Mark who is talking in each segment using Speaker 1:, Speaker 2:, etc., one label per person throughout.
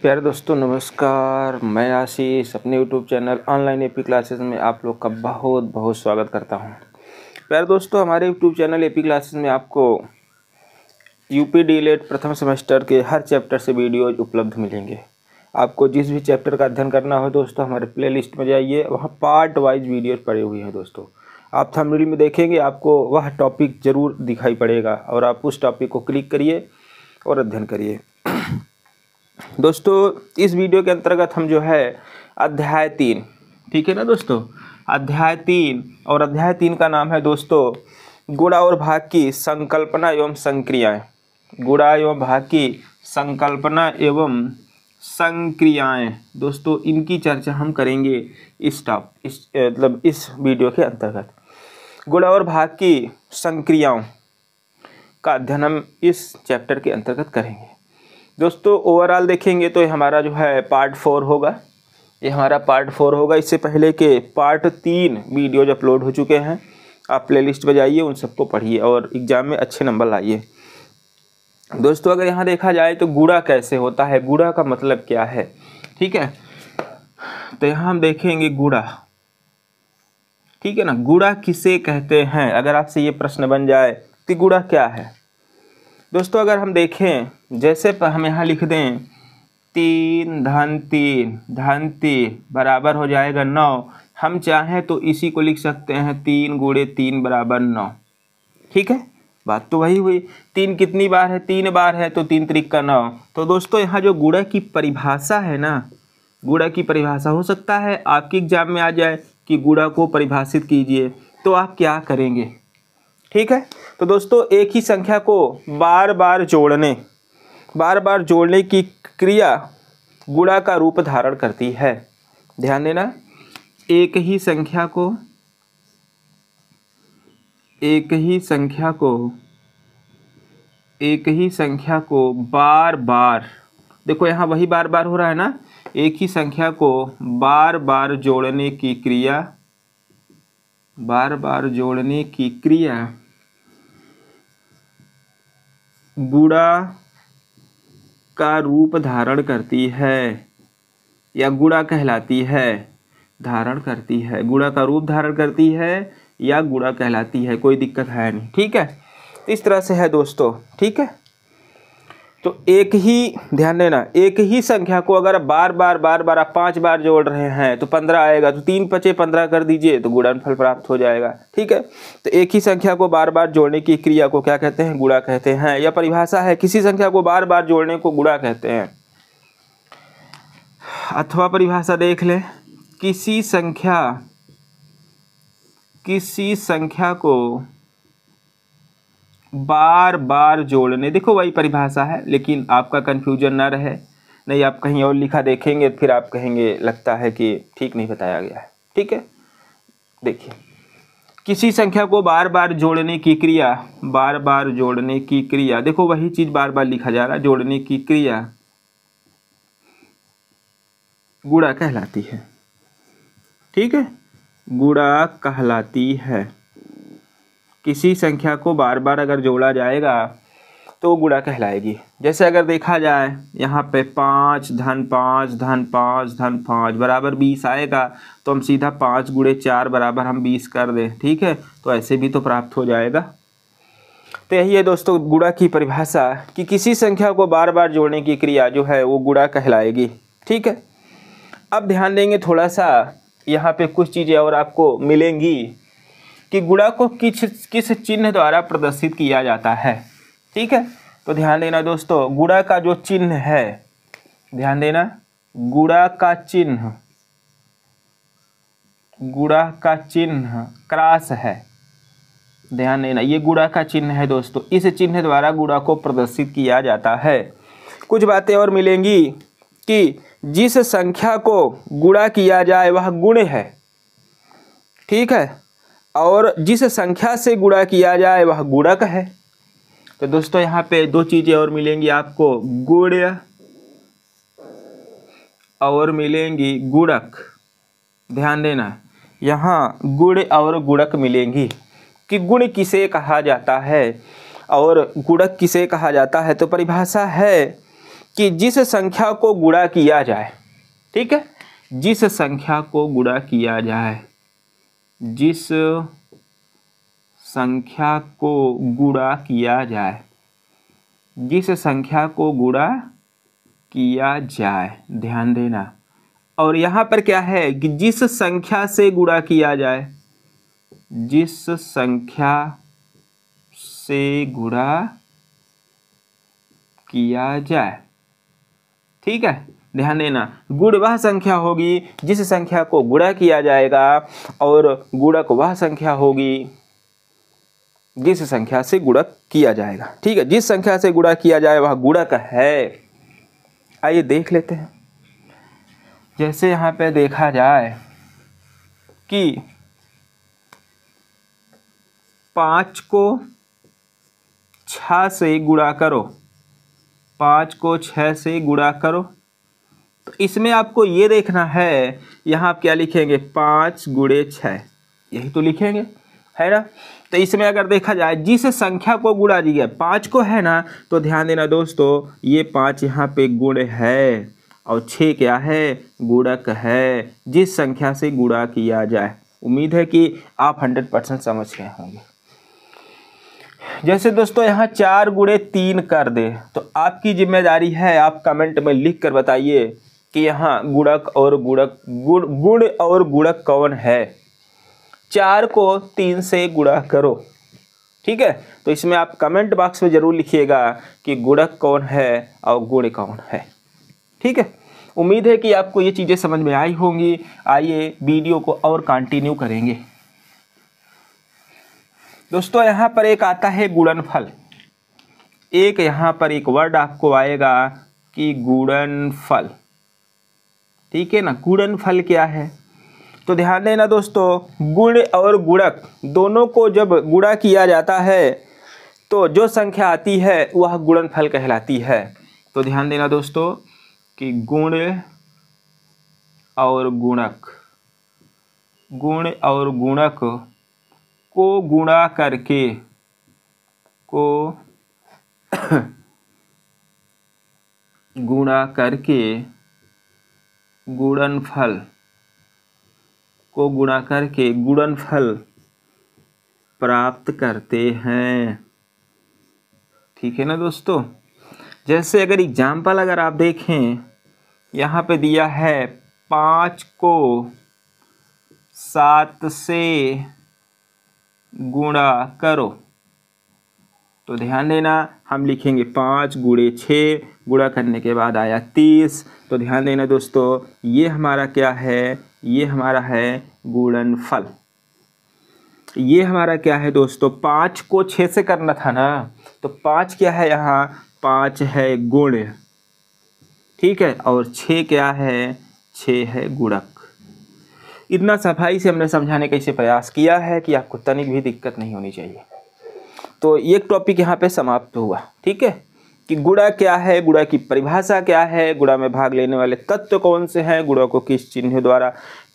Speaker 1: प्यारे दोस्तों नमस्कार, मैं आशीष अपने YouTube channel online AP classes में आप लोग का बहुत बहुत स्वागत करता हूं। प्यारे दोस्तों, हमारे यूट्यूब चैनल एपी क्लासेस में आपको यूपी डीएलएड प्रथम सेमेस्टर के हर चैप्टर से वीडियोज उपलब्ध मिलेंगे। आपको जिस भी चैप्टर का अध्ययन करना हो दोस्तों, हमारे प्लेलिस्ट में जाइए, वहाँ पार्ट वाइज वीडियोज पड़े हुए हैं दोस्तों। आप थंबनेल में देखेंगे, आपको वह टॉपिक ज़रूर दिखाई पड़ेगा और आप उस टॉपिक को क्लिक करिए और अध्ययन करिए। दोस्तों, इस वीडियो के अंतर्गत हम जो है अध्याय 3, ठीक है ना दोस्तों, अध्याय 3 और अध्याय 3 का नाम है दोस्तों गुणा और भाग की संकल्पना एवं संक्रियाएं। गुणा एवं भाग की संकल्पना एवं संक्रियाएं दोस्तों, इनकी चर्चा हम करेंगे इस वीडियो के अंतर्गत। गुणा और भाग की संक्रियाओं का अध्ययन हम इस चैप्टर के अंतर्गत करेंगे दोस्तों। ओवरऑल देखेंगे तो ये हमारा जो है पार्ट 4 होगा, ये हमारा पार्ट 4 होगा। इससे पहले के पार्ट 3 वीडियोज अपलोड हो चुके हैं, आप प्लेलिस्ट में जाइए, उन सबको पढ़िए और एग्ज़ाम में अच्छे नंबर लाइए दोस्तों। अगर यहाँ देखा जाए तो गुणा कैसे होता है, गुणा का मतलब क्या है, ठीक है। तो यहाँ हम देखेंगे गुणा, ठीक है ना। गुणा किसे कहते हैं, अगर आपसे ये प्रश्न बन जाए कि गुणा क्या है दोस्तों। अगर हम देखें, जैसे हम यहाँ लिख दें 3 धन 3 बराबर हो जाएगा 9। हम चाहें तो इसी को लिख सकते हैं 3 गुणे 3 बराबर 9, ठीक है। बात तो वही हुई। 3 कितनी बार है, 3 बार है, तो 3 त्रिक का 9। तो दोस्तों यहाँ जो गुणा की परिभाषा है ना, गुणा की परिभाषा हो सकता है आपके एग्जाम में आ जाए कि गुणा को परिभाषित कीजिए, तो आप क्या करेंगे, ठीक है। तो दोस्तों एक ही संख्या को बार बार जोड़ने की क्रिया गुणा का रूप धारण करती है। ध्यान देना, एक ही संख्या को बार बार, देखो यहाँ वही बार बार हो रहा है ना, एक ही संख्या को बार बार जोड़ने की क्रिया गुणा का रूप धारण करती है या गुणा कहलाती है, गुणा का रूप धारण करती है या गुणा कहलाती है, कोई दिक्कत है नहीं, ठीक है। इस तरह से है दोस्तों, ठीक है। तो एक ही, ध्यान देना, एक ही संख्या को अगर बार बार आप 5 बार जोड़ रहे हैं तो 15 आएगा, तो 3 × 5 = 15 कर दीजिए तो गुणनफल प्राप्त हो जाएगा, ठीक है। तो एक ही संख्या को बार बार जोड़ने की क्रिया को क्या कहते हैं, गुणा कहते हैं। यह परिभाषा है, किसी संख्या को बार बार जोड़ने को गुणा कहते हैं। अथवा परिभाषा देख ले, किसी संख्या को बार बार जोड़ने, देखो वही परिभाषा है, लेकिन आपका कंफ्यूजन ना रहे, नहीं आप कहीं और लिखा देखेंगे फिर आप कहेंगे लगता है कि ठीक नहीं बताया गया है, ठीक है। देखिए, किसी संख्या को बार बार जोड़ने की क्रिया, देखो वही चीज बार बार लिखा जा रहा है, जोड़ने की क्रिया गुणा कहलाती है, ठीक है, गुणा कहलाती है। किसी संख्या को बार बार अगर जोड़ा जाएगा तो गुणा कहलाएगी। जैसे अगर देखा जाए यहाँ पे 5 धन 5 बराबर 20 आएगा, तो हम सीधा 5 × 4 बराबर हम 20 कर दें, ठीक है, तो ऐसे भी तो प्राप्त हो जाएगा। तो यही है दोस्तों गुणा की परिभाषा, कि किसी संख्या को बार बार जोड़ने की क्रिया जो है वो गुणा कहलाएगी, ठीक है। अब ध्यान देंगे थोड़ा सा, यहाँ पे कुछ चीज़ें और आपको मिलेंगी कि गुणा को किस चिन्ह द्वारा प्रदर्शित किया जाता है, ठीक है। तो ध्यान देना दोस्तों, गुणा का जो चिन्ह है, ध्यान देना, गुणा का चिन्ह क्रॉस है। ध्यान देना, ये गुणा का चिन्ह है दोस्तों, इस चिन्ह द्वारा गुणा को प्रदर्शित किया जाता है। कुछ बातें और मिलेंगी कि जिस संख्या को गुणा किया जाए वह गुण है, ठीक है, और जिस संख्या से गुणा किया जाए वह गुणक है। तो दोस्तों यहाँ पे 2 चीजें और मिलेंगी आपको, गुण और मिलेंगी गुणक। ध्यान देना, यहाँ गुण और गुणक मिलेंगी कि गुण किसे कहा जाता है और गुणक किसे कहा जाता है। तो परिभाषा है कि जिस संख्या को गुणा किया जाए, ठीक है, जिस संख्या को गुणा किया जाए, जिस संख्या को गुणा किया जाए, जिस संख्या को गुणा किया जाए, ध्यान देना। और यहाँ पर क्या है कि जिस संख्या से गुणा किया जाए, जिस संख्या से गुणा किया जाए, ठीक है, ध्यान देना। गुण वह संख्या होगी जिस संख्या को गुणा किया जाएगा, और गुणक वह संख्या होगी जिस संख्या से गुणक किया जाएगा, ठीक है। जिस संख्या से गुणा किया जाए वह गुणक है। आइए देख लेते हैं। जैसे यहाँ पे देखा जाए कि 5 को 6 से गुणा करो, 5 को 6 से गुणा करो, तो इसमें आपको ये देखना है, यहाँ आप क्या लिखेंगे, 5 गुणे 6, यही तो लिखेंगे, है ना। तो इसमें अगर देखा जाए जिस संख्या को गुणा दिया 5 को, है ना, तो ध्यान देना दोस्तों, ये 5 यहाँ पे गुण है और 6 क्या है, गुणक है, जिस संख्या से गुणा किया जाए। उम्मीद है कि आप 100% समझ गए होंगे। जैसे दोस्तों यहाँ 4 गुणे 3 कर दे, तो आपकी जिम्मेदारी है, आप कमेंट में लिख कर बताइए कि यहाँ गुणक और गुण और गुणक कौन है। 4 को 3 से गुणा करो, ठीक है। तो इसमें आप कमेंट बॉक्स में जरूर लिखिएगा कि गुणक कौन है और गुण कौन है, ठीक है। उम्मीद है कि आपको ये चीज़ें समझ में आई होंगी। आइए वीडियो को और कंटिन्यू करेंगे। दोस्तों यहाँ पर एक आता है गुणनफल। एक यहाँ पर एक वर्ड आपको आएगा कि गुणनफल, ठीक है ना। गुणनफल क्या है, तो ध्यान देना दोस्तों, गुण और गुणक दोनों को जब गुणा किया जाता है तो जो संख्या आती है वह गुणनफल कहलाती है। तो ध्यान देना दोस्तों कि गुण और गुणक, गुण और गुणक को गुणा करके, को गुणा करके गुणनफल, को गुणा करके गुणनफल प्राप्त करते हैं, ठीक है ना दोस्तों। जैसे अगर एग्जाम्पल अगर आप देखें, यहाँ पे दिया है 5 को 7 से गुणा करो, तो ध्यान देना हम लिखेंगे 5 गुणे 6, गुणा करने के बाद आया 30। तो ध्यान देना दोस्तों, ये हमारा क्या है, ये हमारा है गुणनफल। ये हमारा क्या है दोस्तों, 5 को 6 से करना था ना, तो 5 क्या है यहाँ, 5 है गुण, ठीक है, और 6 क्या है, 6 है गुणक। इतना सफाई से हमने समझाने का इसे प्रयास किया है कि आपको तनिक भी दिक्कत नहीं होनी चाहिए। तो ये टॉपिक यहाँ पे समाप्त हुआ, ठीक है, कि गुणा क्या है, गुणा की परिभाषा क्या है, गुणा में भाग लेने वाले तत्व कौन से हैं, गुणा को किस चिन्ह द्वारा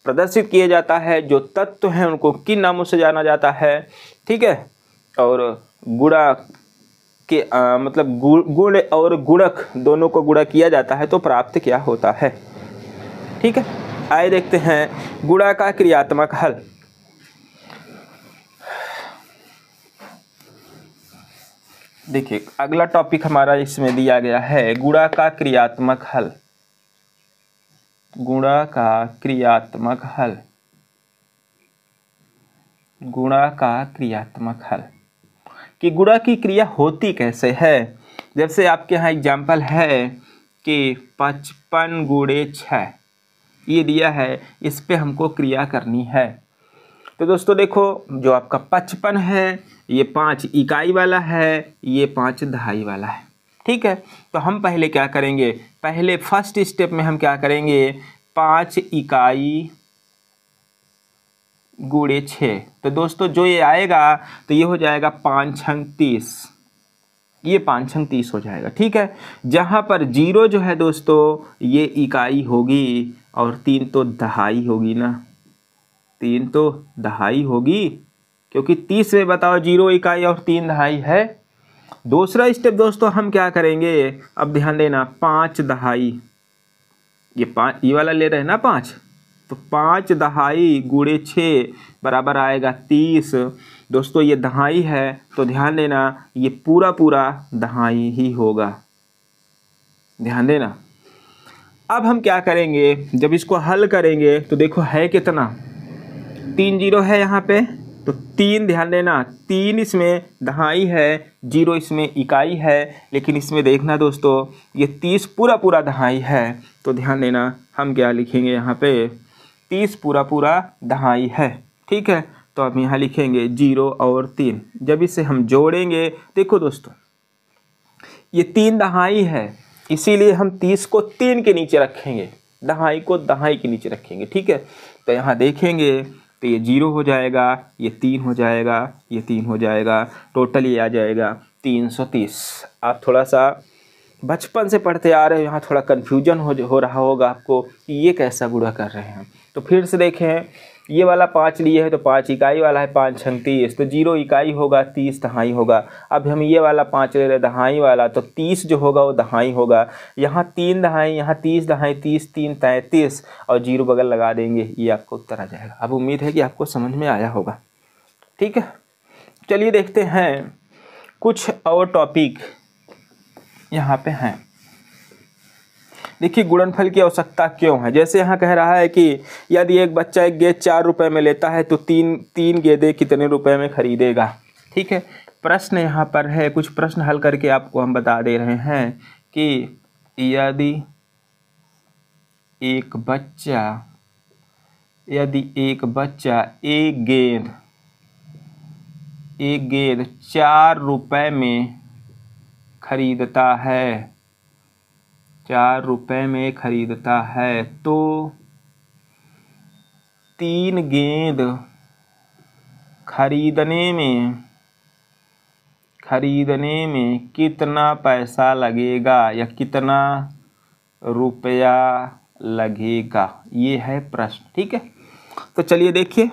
Speaker 1: प्रदर्शित किया जाता है, जो तत्व हैं उनको किन नामों से जाना जाता है, ठीक है, और गुणा के मतलब गुण और गुणक दोनों को गुणा किया जाता है तो प्राप्त क्या होता है, ठीक है। आइए देखते हैं गुणा का क्रियात्मक हल। देखिए अगला टॉपिक हमारा इसमें दिया गया है गुणा का क्रियात्मक हल। गुणा का क्रियात्मक हल, गुणा का क्रियात्मक हल, कि गुणा की क्रिया होती कैसे है। जैसे आपके यहाँ एग्जाम्पल है कि 55 गुणे 6 ये दिया है, इस पे हमको क्रिया करनी है। तो दोस्तों देखो, जो आपका 55 है ये 5 इकाई वाला है, ये 5 दहाई वाला है, ठीक है। तो हम पहले क्या करेंगे, पहले फर्स्ट स्टेप में हम क्या करेंगे, 5 इकाई गुणे 6। तो दोस्तों जो ये आएगा तो ये हो जाएगा 5 छंग 30, ये 5 छंग 30 हो जाएगा, ठीक है। जहाँ पर 0 जो है दोस्तों ये इकाई होगी और 3 तो दहाई होगी ना, 3 तो दहाई होगी, क्योंकि 30 में बताओ 0 इकाई और 3 दहाई है, दूसरा स्टेप दोस्तों हम क्या करेंगे, अब ध्यान देना, 5 दहाई, ये वाला ले रहे हैं ना 5, तो 5 दहाई गुणे 6 बराबर आएगा 30। दोस्तों ये दहाई है तो ध्यान देना ये पूरा पूरा दहाई ही होगा, ध्यान देना। अब हम क्या करेंगे, जब इसको हल करेंगे तो देखो है कितना, 3 जीरो है यहाँ पे, तो 3 ध्यान देना, 3 इसमें दहाई है, 0 इसमें इकाई है, लेकिन इसमें देखना दोस्तों ये 30 पूरा पूरा दहाई है, तो ध्यान देना हम क्या लिखेंगे यहाँ पे, 30 पूरा पूरा दहाई है, ठीक है। तो अब यहाँ लिखेंगे 0 और 3, जब इसे हम जोड़ेंगे, देखो दोस्तों ये 3 दहाई है, इसीलिए हम 30 को 3 के नीचे रखेंगे, दहाई को दहाई के नीचे रखेंगे, ठीक है। तो यहाँ देखेंगे तो ये 0 हो जाएगा, ये 3 हो जाएगा, ये 3 हो जाएगा, टोटल ये आ जाएगा 330। आप थोड़ा सा बचपन से पढ़ते आ रहे हो, यहाँ थोड़ा कन्फ्यूजन हो रहा होगा आपको कि ये कैसा गुणा कर रहे हैं। तो फिर से देखें, ये वाला 5 लिए है तो 5 इकाई वाला है, 5 छंग 30, तो 0 इकाई होगा, 30 दहाई होगा। अब हम ये वाला 5 ले रहे दहाई वाला, तो 30 जो होगा वो दहाई होगा, यहाँ 3 दहाई, यहाँ 30 दहाई, 30 3 33 और 0 बगल लगा देंगे, ये आपको उत्तर आ जाएगा। अब उम्मीद है कि आपको समझ में आया होगा, ठीक है। चलिए देखते हैं कुछ और टॉपिक यहाँ पे हैं। देखिए गुणनफल की आवश्यकता क्यों है। जैसे यहाँ कह रहा है कि यदि एक बच्चा एक गेंद 4 रुपए में लेता है तो तीन गेंदें कितने रुपए में खरीदेगा, ठीक है। प्रश्न यहाँ पर है, कुछ प्रश्न हल करके आपको हम बता दे रहे हैं कि यदि एक बच्चा एक गेंद 4 रुपए में खरीदता है, 4 रुपए में खरीदता है, तो 3 गेंद खरीदने में कितना पैसा लगेगा या कितना रुपया लगेगा, ये है प्रश्न, ठीक है। तो चलिए देखिए,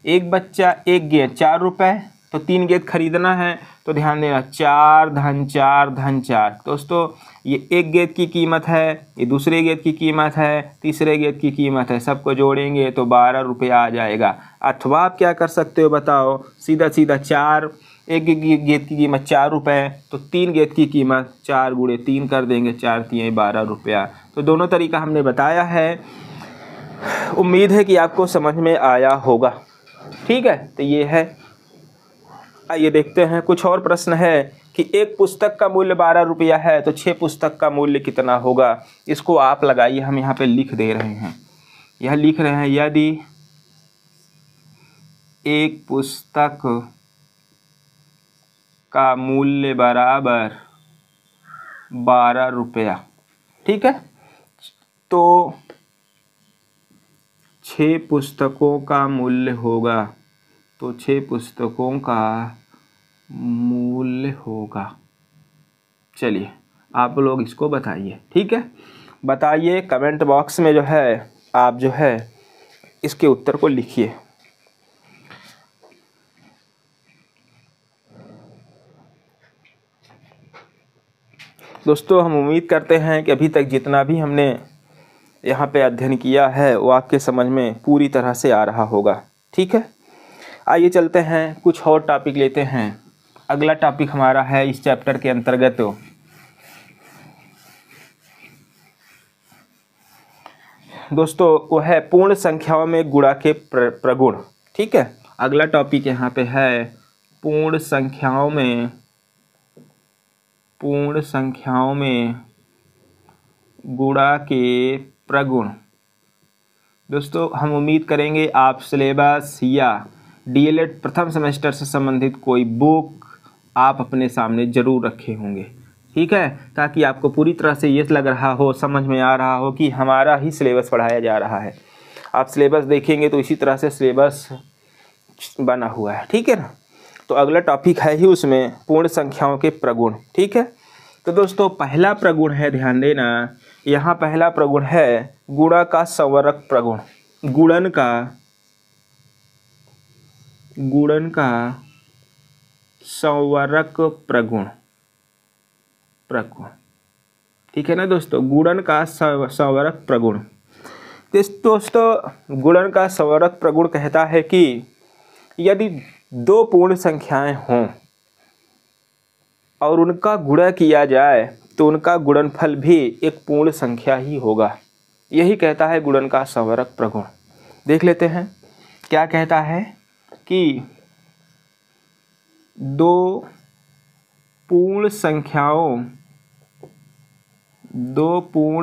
Speaker 1: एक बच्चा एक गेंद 4 रुपए, तो 3 गेंद खरीदना है, तो ध्यान देना 4 धन 4 धन 4। दोस्तों ये एक गेंद की कीमत है, ये दूसरे गेंद की कीमत है, तीसरे गेंद की कीमत है, सबको जोड़ेंगे तो 12 रुपया आ जाएगा। अथवा आप क्या कर सकते हो बताओ, सीधा 4, एक गेंद की कीमत 4 रुपये, तो 3 गेंद की कीमत 4 गुणे 3 कर देंगे, 4 3 12 रुपया। तो दोनों तरीका हमने बताया है, उम्मीद है कि आपको समझ में आया होगा, ठीक है। तो ये है, आइए देखते हैं कुछ और प्रश्न है कि एक पुस्तक का मूल्य 12 रुपया है तो 6 पुस्तक का मूल्य कितना होगा। इसको आप लगाइए, हम यहाँ पे लिख दे रहे हैं, यह लिख रहे हैं यदि एक पुस्तक का मूल्य बराबर 12 रुपया, ठीक है, तो 6 पुस्तकों का मूल्य होगा, तो 6 पुस्तकों का मूल्य होगा। चलिए आप लोग इसको बताइए, ठीक है, बताइए कमेंट बॉक्स में जो है आप जो है इसके उत्तर को लिखिए। दोस्तों हम उम्मीद करते हैं कि अभी तक जितना भी हमने यहाँ पे अध्ययन किया है वो आपके समझ में पूरी तरह से आ रहा होगा, ठीक है। आइए चलते हैं कुछ और टॉपिक लेते हैं। अगला टॉपिक हमारा है इस चैप्टर के अंतर्गत दोस्तों वो है पूर्ण संख्याओं में गुणा के प्रगुण, ठीक है। अगला टॉपिक यहाँ पे है पूर्ण संख्याओं में गुणा के प्रगुण। दोस्तों हम उम्मीद करेंगे आप सिलेबस या डीएलएड प्रथम सेमेस्टर से संबंधित कोई बुक आप अपने सामने ज़रूर रखे होंगे, ठीक है, ताकि आपको पूरी तरह से ये लग रहा हो, समझ में आ रहा हो कि हमारा ही सिलेबस पढ़ाया जा रहा है। आप सिलेबस देखेंगे तो इसी तरह से सिलेबस बना हुआ है, ठीक है ना। तो अगला टॉपिक है ही उसमें पूर्ण संख्याओं के प्रगुण, ठीक है। तो दोस्तों पहला प्रगुण है, ध्यान देना, यहाँ पहला प्रगुण है गुणा का संवरक प्रगुण, गुणन का संवरक प्रगुण, प्रगुण। ठीक है ना दोस्तों, गुणन का संवरक प्रगुण। दोस्तों गुणन का संवरक प्रगुण कहता है कि यदि दो पूर्ण संख्याएं हों और उनका गुणा किया जाए तो उनका गुणनफल भी एक पूर्ण संख्या ही होगा। यही कहता है गुणन का संवरक प्रगुण। देख लेते हैं क्या कहता है कि दो पूर्ण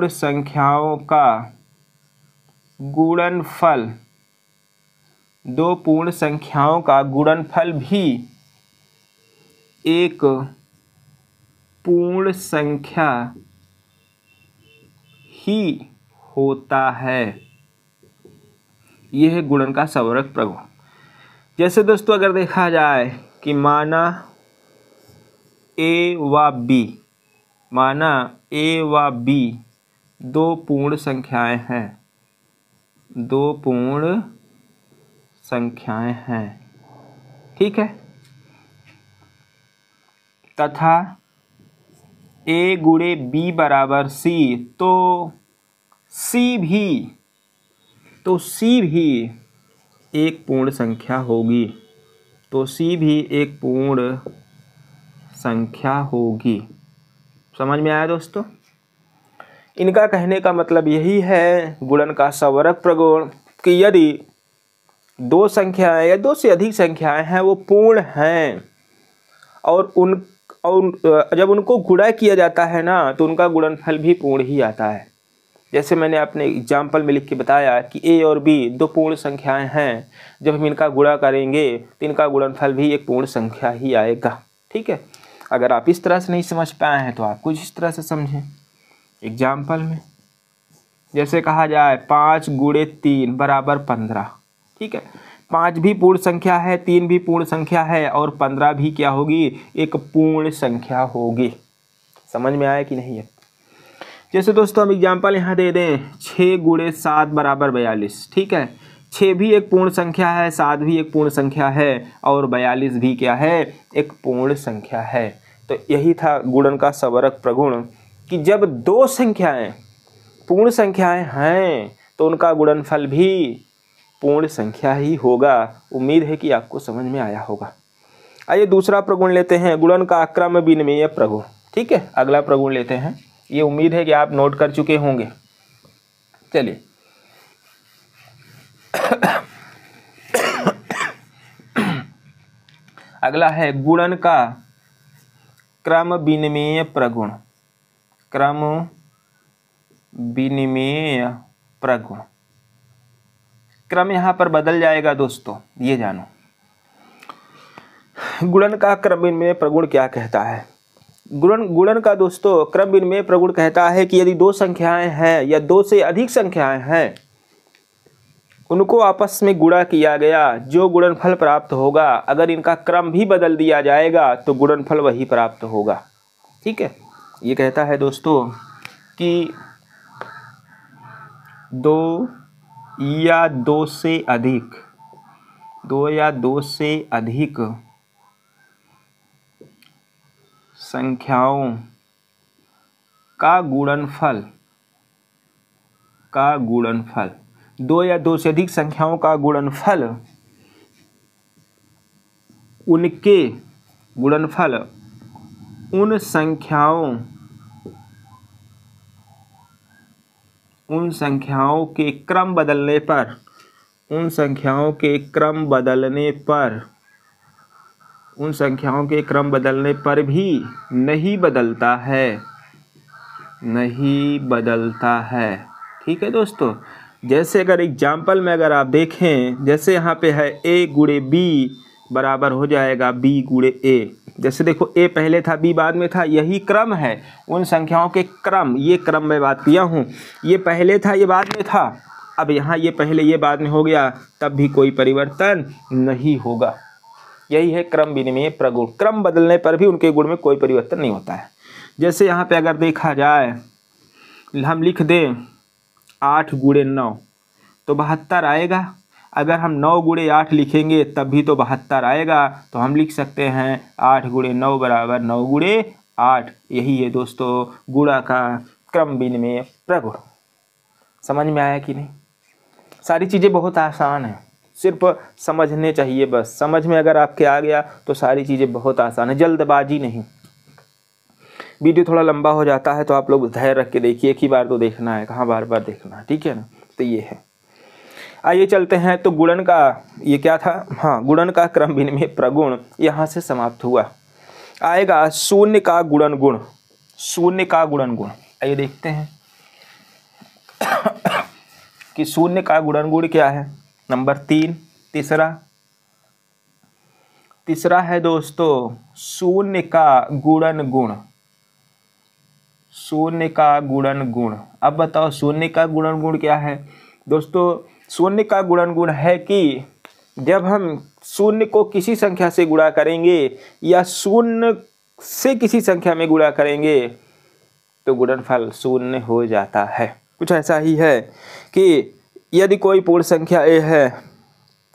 Speaker 1: संख्याओं का गुणनफल, दो पूर्ण संख्याओं का गुणनफल भी एक पूर्ण संख्या ही होता है। यह है गुणन का संवरक प्रगुण। जैसे दोस्तों अगर देखा जाए कि माना ए व बी दो पूर्ण संख्याएं हैं, दो पूर्ण संख्याएं हैं, ठीक है, तथा ए गुणे बी बराबर सी, तो सी भी एक पूर्ण संख्या होगी, तो सी भी एक पूर्ण संख्या होगी। समझ में आया दोस्तों? इनका कहने का मतलब यही है गुणन का संवरक प्रगुण कि यदि दो संख्याएं या दो से अधिक संख्याएं हैं वो पूर्ण हैं और जब उनको गुणा किया जाता है ना तो उनका गुणनफल भी पूर्ण ही आता है। जैसे मैंने अपने एग्जाम्पल में लिख के बताया कि ए और बी दो पूर्ण संख्याएं हैं, जब हम इनका गुणा करेंगे तो इनका गुणनफल भी एक पूर्ण संख्या ही आएगा। ठीक है, अगर आप इस तरह से नहीं समझ पाए हैं तो आप कुछ इस तरह से समझें एग्जाम्पल में। जैसे कहा जाए 5 गुणे 3 बराबर 15। ठीक है, 5 भी पूर्ण संख्या है, 3 भी पूर्ण संख्या है और 15 भी क्या होगी, एक पूर्ण संख्या होगी। समझ में आया कि नहीं है? जैसे दोस्तों हम एग्जाम्पल यहाँ दे दें 6 गुणे 7 बराबर 42। ठीक है, 6 भी एक पूर्ण संख्या है, 7 भी एक पूर्ण संख्या है और 42 भी क्या है, एक पूर्ण संख्या है। तो यही था गुणन का संवरक प्रगुण कि जब दो संख्याएं पूर्ण संख्याएं हैं तो उनका गुणनफल भी पूर्ण संख्या ही होगा। उम्मीद है कि आपको समझ में आया होगा। आइए दूसरा प्रगुण लेते हैं, गुणन का क्रम विनिमेय प्रगुण। ठीक है, अगला प्रगुण लेते हैं, ये उम्मीद है कि आप नोट कर चुके होंगे। चलिए अगला है गुणन का क्रम विनिमेय प्रगुण। क्रम विनिमेय प्रगुण, क्रम यहां पर बदल जाएगा दोस्तों, ये जानो। गुणन का क्रम विनिमेय प्रगुण क्या कहता है? गुणन का दोस्तों क्रम विनिमेय प्रगुण कहता है कि यदि दो संख्याएं हैं या दो से अधिक संख्याएं हैं, उनको आपस में गुणा किया गया, जो गुणनफल प्राप्त होगा अगर इनका क्रम भी बदल दिया जाएगा तो गुणनफल वही प्राप्त होगा। ठीक है, ये कहता है दोस्तों कि दो या दो से अधिक संख्याओं का गुणनफल, दो या दो से अधिक संख्याओं का गुणनफल उन संख्याओं के क्रम बदलने पर भी नहीं बदलता है। ठीक है दोस्तों, जैसे अगर एग्जाम्पल में अगर आप देखें, जैसे यहाँ पे है a गुणे b बराबर हो जाएगा b गुणे a। जैसे देखो a पहले था b बाद में था, यही क्रम है उन संख्याओं के क्रम। ये क्रम मैं बात किया हूँ, ये पहले था ये बाद में था, अब यहाँ ये पहले ये बाद में हो गया, तब भी कोई परिवर्तन नहीं होगा। यही है क्रम विनिमेय प्रगुण। क्रम बदलने पर भी उनके गुण में कोई परिवर्तन नहीं होता है। जैसे यहाँ पे अगर देखा जाए, हम लिख दें 8 गुणे 9 तो 72 आएगा। अगर हम 9 गुणे 8 लिखेंगे तब भी तो 72 आएगा। तो हम लिख सकते हैं 8 गुणे 9 बराबर 9 गुणे 8। यही है दोस्तों गुणा का क्रम विनिमय प्रगुण। समझ में आया कि नहीं? सारी चीज़ें बहुत आसान हैं, सिर्फ समझने चाहिए बस। समझ में अगर आपके आ गया तो सारी चीज़ें बहुत आसान है, जल्दबाजी नहीं। वीडियो थोड़ा लंबा हो जाता है तो आप लोग धैर्य रख के देखिए, एक ही बार तो देखना है, कहाँ बार बार देखना है, ठीक है ना। तो ये है, आइए चलते हैं। तो गुणन का ये क्या था, हाँ, गुणन का क्रम विनिमय प्रगुण यहाँ से समाप्त हुआ। आएगा शून्य का गुणन गुण। शून्य का गुणन गुण, आइए देखते हैं कि शून्य का गुणन गुण क्या है। नंबर 3 तीसरा है दोस्तों शून्य का गुणन गुण। शून्य का गुणन गुण, अब बताओ शून्य का गुणन गुण क्या है दोस्तों? शून्य का गुणन गुण है कि जब हम शून्य को किसी संख्या से गुणा करेंगे या शून्य से किसी संख्या में गुणा करेंगे तो गुणनफल शून्य हो जाता है। कुछ ऐसा ही है कि यदि कोई पूर्ण संख्या a है,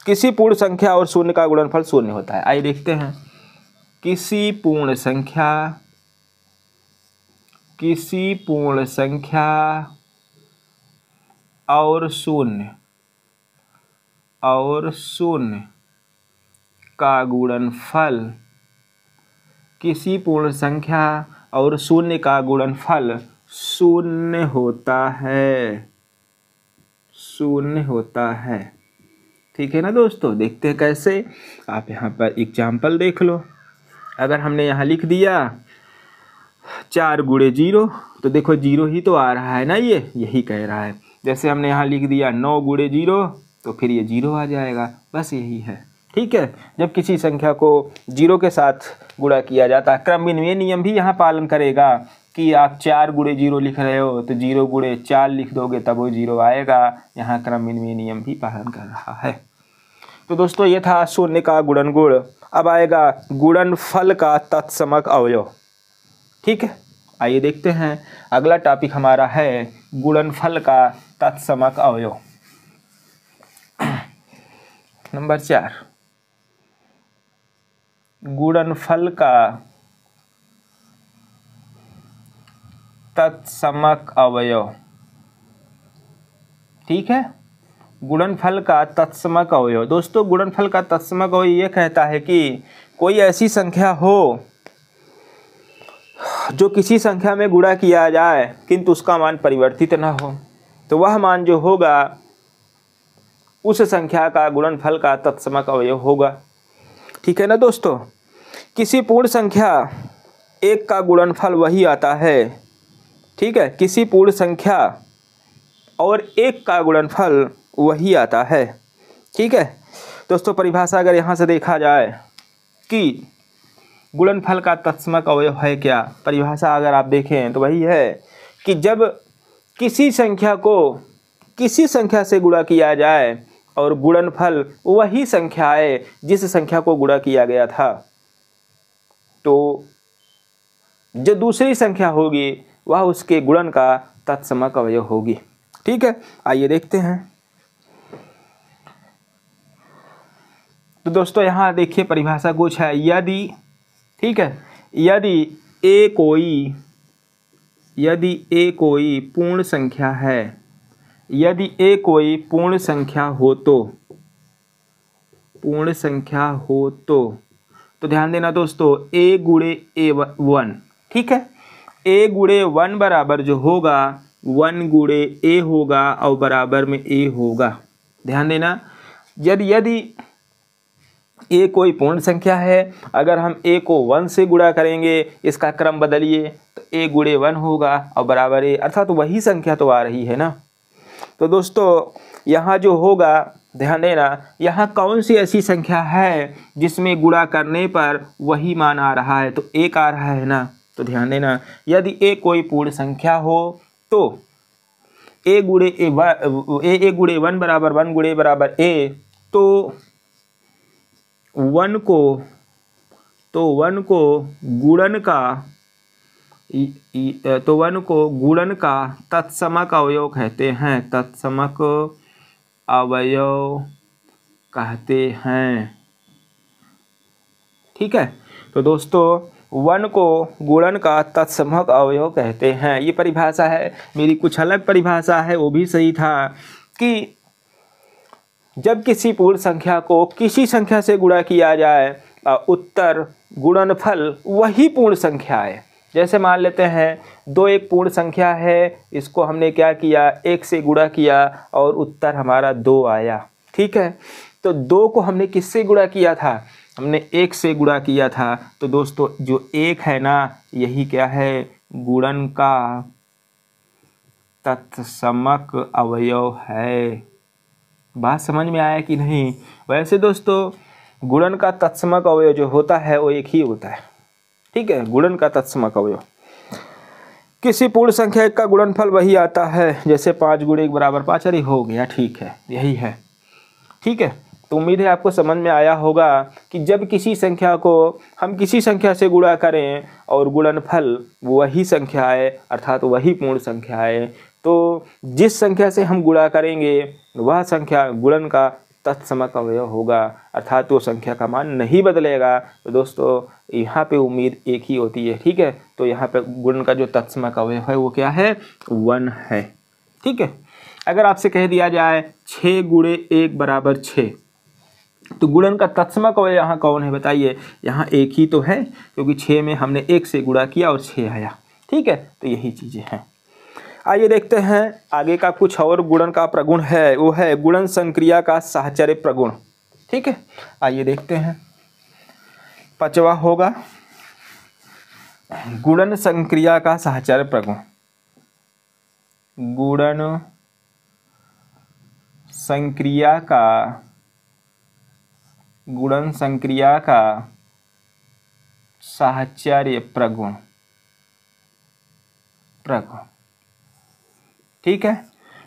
Speaker 1: किसी पूर्ण संख्या और शून्य का गुणनफल शून्य होता है। आइए देखते हैं, किसी पूर्ण संख्या और शून्य का गुणनफल, किसी पूर्ण संख्या और शून्य का गुणनफल शून्य होता है। ठीक है ना दोस्तों? देखते हैं कैसे। आप यहाँ पर एग्जाम्पल देख लो। अगर हमने यहाँ लिख दिया 4 गुणे 0, तो देखो 0 ही तो आ रहा है ना, ये यही कह रहा है। जैसे हमने यहाँ लिख दिया 9 गुणे 0, तो फिर ये 0 आ जाएगा, बस यही है। ठीक है, जब किसी संख्या को 0 के साथ गुणा किया जाता है, क्रम विनिमय नियम भी यहाँ पालन करेगा कि आप 4 गुणे 0 लिख रहे हो तो 0 गुणे 4 लिख दोगे तब वो 0 आएगा। यहाँ क्रम विनिमय नियम भी पालन कर रहा है। तो दोस्तों ये था शून्य का गुणन गुण। अब आएगा गुणनफल का तत्समक अवयव। ठीक है, आइए देखते हैं। अगला टॉपिक हमारा है गुणनफल का तत्समक अवयव। नंबर 4, गुणनफल का तत्समक अवयव। ठीक है, गुणनफल का तत्समक अवयव। दोस्तों गुणनफल का तत्समक अवयव ये कहता है कि कोई ऐसी संख्या हो जो किसी संख्या में गुणा किया जाए किंतु उसका मान परिवर्तित ना हो, तो वह मान जो होगा उस संख्या का गुणनफल का तत्समक अवयव होगा। ठीक है ना दोस्तों? किसी पूर्ण संख्या 1 का गुणनफल वही आता है। ठीक है, किसी पूर्ण संख्या और 1 का गुणनफल वही आता है। ठीक है दोस्तों, परिभाषा अगर यहाँ से देखा जाए कि गुणनफल का तत्समक अवयव है क्या, परिभाषा अगर आप देखें तो वही है कि जब किसी संख्या को किसी संख्या से गुणा किया जाए और गुणनफल वही संख्या है जिस संख्या को गुणा किया गया था, तो जो दूसरी संख्या होगी वह उसके गुणन का तत्समक अवयव होगी। ठीक है, आइए देखते हैं। तो दोस्तों यहाँ देखिए परिभाषा कुछ है, यदि, ठीक है, यदि ए कोई पूर्ण संख्या है, यदि ए कोई पूर्ण संख्या हो तो ध्यान देना दोस्तों, ए गुणे ए 1। ठीक है, ए गुणे 1 बराबर जो होगा 1 गुणे ए होगा और बराबर में ए होगा। ध्यान देना, यदि ए कोई पूर्ण संख्या है, अगर हम ए को 1 से गुणा करेंगे, इसका क्रम बदलिए तो ए गुणे 1 होगा और बराबर ए, अर्थात तो वही संख्या तो आ रही है ना। तो दोस्तों यहाँ जो होगा, ध्यान देना, यहाँ कौन सी ऐसी संख्या है जिसमें गुणा करने पर वही मान आ रहा है, तो 1 आ रहा है ना। तो ध्यान देना, यदि ए कोई पूर्ण संख्या हो तो ए गुणे 1 बराबर 1 गुणे बराबर ए, तो 1 को गुणन का तत्समक अवयव कहते हैं। तत्समक अवयव कहते हैं। ठीक है, तो दोस्तों वन को गुणन का तत्समक अवयव कहते हैं। ये परिभाषा है, मेरी कुछ अलग परिभाषा है, वो भी सही था कि जब किसी पूर्ण संख्या को किसी संख्या से गुणा किया जाए, उत्तर गुणनफल वही पूर्ण संख्या है। जैसे मान लेते हैं 2 एक पूर्ण संख्या है, इसको हमने क्या किया, 1 से गुणा किया और उत्तर हमारा 2 आया। ठीक है, तो 2 को हमने किससे गुणा किया था, हमने 1 से गुणा किया था। तो दोस्तों जो 1 है ना, यही क्या है, गुणन का तत्समक अवयव है। बात समझ में आया कि नहीं। वैसे दोस्तों गुणन का तत्समक अवयव जो होता है वो एक ही होता है। ठीक है, गुणन का तत्समक अवयव किसी पूर्ण संख्या का गुणनफल वही आता है। जैसे 5 × 1 = 5, अरे हो गया, ठीक है, यही है। ठीक है, तो उम्मीद है आपको समझ में आया होगा कि जब किसी संख्या को हम किसी संख्या से गुणा करें और गुणनफल वही संख्या है, अर्थात वही पूर्ण संख्या है, तो जिस संख्या से हम गुणा करेंगे वह संख्या गुणन का तत्समक अवयव होगा, अर्थात वो संख्या का मान नहीं बदलेगा। तो दोस्तों यहाँ पे उम्मीद एक ही होती है। ठीक है, तो यहाँ पे गुणन का जो तत्समक अवयव है वो क्या है, 1 है। ठीक है, अगर आपसे कह दिया जाए 6 × 1 = 6, तो गुणन का तत्समक अवयव यहाँ कौन है बताइए। यहाँ एक ही तो है, क्योंकि 6 में हमने 1 से गुणा किया और 6 आया। ठीक है, तो यही चीज़ें हैं। आइए देखते हैं आगे का कुछ और गुणन का प्रगुण है, वो है गुणन संक्रिया का साहचर्य प्रगुण। ठीक है, आइए देखते हैं। 5वां होगा गुणन संक्रिया का साहचर्य प्रगुण। गुणन संक्रिया का साहचर्य प्रगुण। ठीक है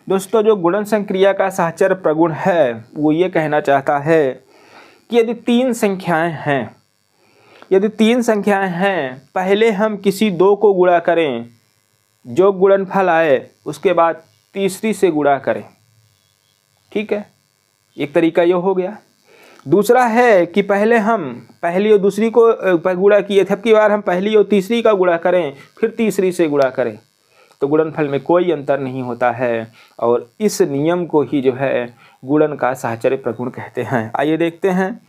Speaker 1: दोस्तों, जो गुणन संक्रिया का साहचर्य प्रगुण है वो ये कहना चाहता है कि यदि 3 संख्याएं हैं, पहले हम किसी 2 को गुणा करें, जो गुणनफल आए उसके बाद तीसरी से गुणा करें। ठीक है, एक तरीका ये हो गया। दूसरा है कि पहले हम पहली और दूसरी को गुणा किए थे, अब की बार हम पहली और तीसरी का गुणा करें, फिर तीसरी से गुणा करें, तो गुणनफल में कोई अंतर नहीं होता है, और इस नियम को ही जो है गुणन का साहचर्य प्रगुण कहते हैं। आइए देखते हैं,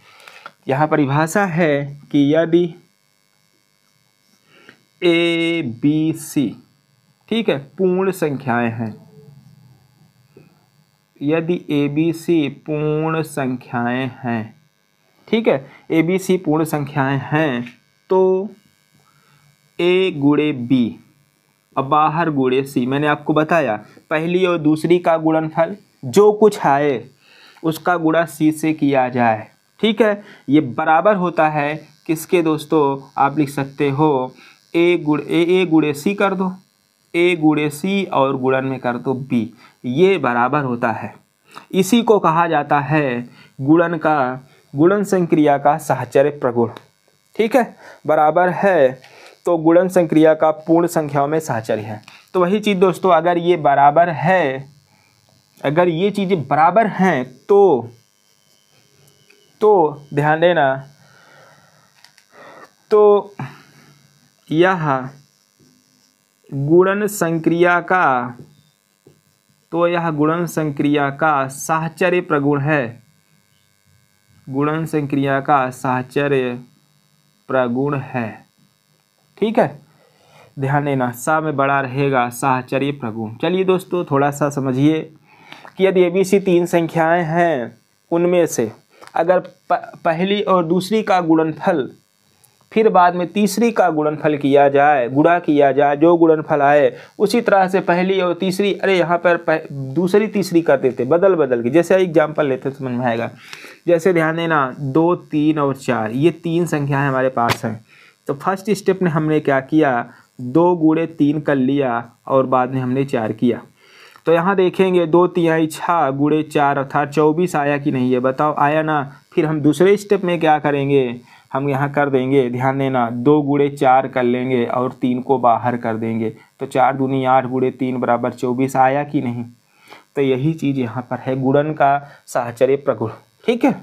Speaker 1: यहाँ परिभाषा है कि यदि A B C, ठीक है, पूर्ण संख्याएं हैं, यदि A B C पूर्ण संख्याएं हैं, ठीक है, A B C पूर्ण संख्याएं हैं, तो A × B अब बाहर गुणे C, मैंने आपको बताया पहली और दूसरी का गुणनफल जो कुछ आए उसका गुणा C से किया जाए। ठीक है, ये बराबर होता है किसके दोस्तों, आप लिख सकते हो A × C कर दो, A × C और गुणन में कर दो B, ये बराबर होता है। इसी को कहा जाता है गुणन संक्रिया का साहचर्य प्रगुण। ठीक है, बराबर है तो गुणन संक्रिया का पूर्ण संख्याओं में साहचर्य है। तो वही चीज़ दोस्तों, अगर ये बराबर है, अगर ये चीज़ें बराबर हैं तो ध्यान देना, तो यह गुणन संक्रिया का साहचर्य प्रगुण है। गुणन संक्रिया का साहचर्य प्रगुण है। ठीक है, ध्यान देना, सा में बड़ा रहेगा साहचर्य प्रगुण। चलिए दोस्तों थोड़ा सा समझिए कि यदि ABC 3 संख्याएं हैं, उनमें से अगर पहली और दूसरी का गुणनफल फिर बाद में तीसरी का गुणनफल किया जाए, गुणा किया जाए, जो गुणनफल आए उसी तरह से पहली और तीसरी, अरे यहाँ पर दूसरी तीसरी कर देते बदल के। जैसे एग्जाम्पल लेते समझ में आएगा। जैसे ध्यान देना 2, 3 और 4, ये 3 संख्याएं हमारे पास हैं। तो फर्स्ट स्टेप में हमने क्या किया, 2 × 3 कर लिया और बाद में हमने 4 किया। तो यहाँ देखेंगे 2 × 6 × 4 अर्थात 24 आया कि नहीं, ये बताओ, आया ना। फिर हम दूसरे स्टेप में क्या करेंगे, हम यहाँ कर देंगे, ध्यान देना 2 × 4 कर लेंगे और 3 को बाहर कर देंगे। तो 4 दूनी 8 × 3 = 24 आया कि नहीं। तो यही चीज़ यहाँ पर है गुणन का साहचर्य प्रगुण। ठीक है,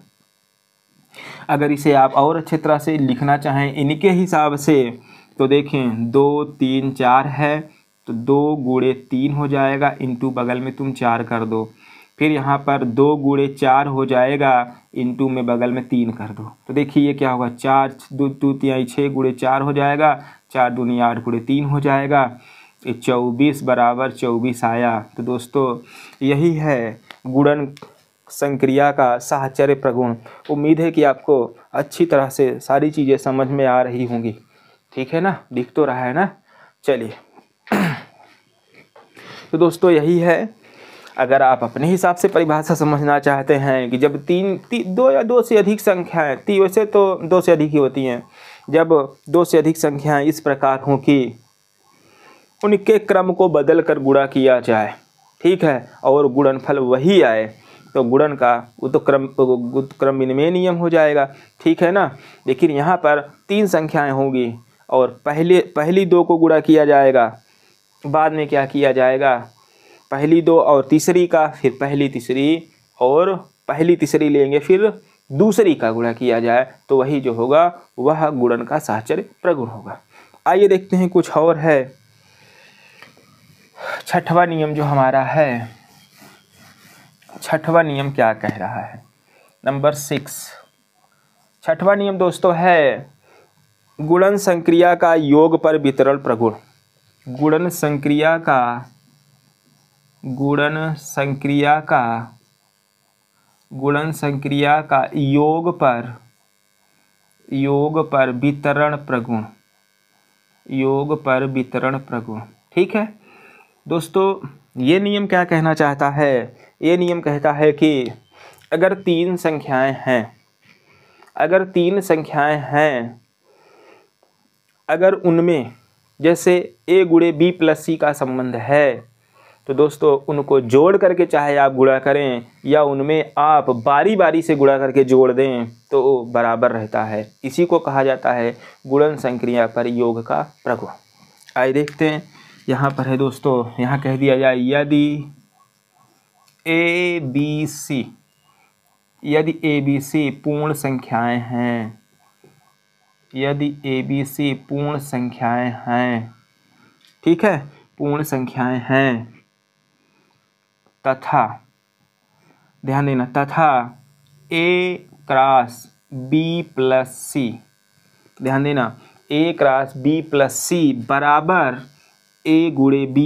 Speaker 1: अगर इसे आप और अच्छे तरह से लिखना चाहें इनके हिसाब से, तो देखें 2 3 4 है, तो 2 गुणे 3 हो जाएगा, इंटू बगल में तुम 4 कर दो। फिर यहाँ पर 2 गुणे 4 हो जाएगा, इंटू में बगल में 3 कर दो। तो देखिए ये क्या होगा, 4 2 3 6 गुणे 4 हो जाएगा, 4 दूनी 8 गुणे 3 हो जाएगा, ये 24 बराबर 24 आया। तो दोस्तों यही है गुणन संक्रिया का साहचर्य प्रगुण। उम्मीद है कि आपको अच्छी तरह से सारी चीज़ें समझ में आ रही होंगी। ठीक है ना, दिख तो रहा है ना। चलिए तो दोस्तों यही है। अगर आप अपने हिसाब से परिभाषा समझना चाहते हैं कि जब दो या दो से अधिक संख्याएं, वैसे तो 2 से अधिक ही होती हैं, जब 2 से अधिक संख्याएं इस प्रकार हों कि उनके क्रम को बदल कर गुणा किया जाए, ठीक है, और गुणनफल वही आए, तो गुणन का उत्क्रम विनिमय नियम हो जाएगा। ठीक है ना। लेकिन यहाँ पर 3 संख्याएं होंगी और पहली 2 को गुणा किया जाएगा, बाद में क्या किया जाएगा, पहली 2 और तीसरी का, फिर पहली तीसरी और पहली तीसरी लेंगे, फिर दूसरी का गुणा किया जाए, तो वही जो होगा वह गुणन का साहचर्य प्रगुण होगा। आइए देखते हैं कुछ और है। छठवां नियम जो हमारा है, छठवां नियम क्या कह रहा है, नंबर 6। छठवां नियम दोस्तों है गुणन संक्रिया का योग पर वितरण प्रगुण। गुणन संक्रिया का योग पर वितरण प्रगुण, योग पर वितरण प्रगुण। ठीक है दोस्तों, ये नियम क्या कहना चाहता है, ये नियम कहता है कि अगर 3 संख्याएं हैं, अगर उनमें जैसे a गुणे b प्लस c का संबंध है, तो दोस्तों उनको जोड़ करके चाहे आप गुणा करें या उनमें आप बारी बारी से गुणा करके जोड़ दें तो बराबर रहता है। इसी को कहा जाता है गुणन संक्रिया पर योग का प्रगुण। आइए देखते हैं, यहाँ पर है दोस्तों, यहाँ कह दिया जाए यदि ए बी सी पूर्ण संख्याएं हैं, यदि ए बी सी पूर्ण संख्याएं हैं, ठीक है, पूर्ण संख्याएं हैं, तथा ध्यान देना, तथा a क्रॉस b प्लस सी, ध्यान देना, a क्रॉस b प्लस सी बराबर a गुणे b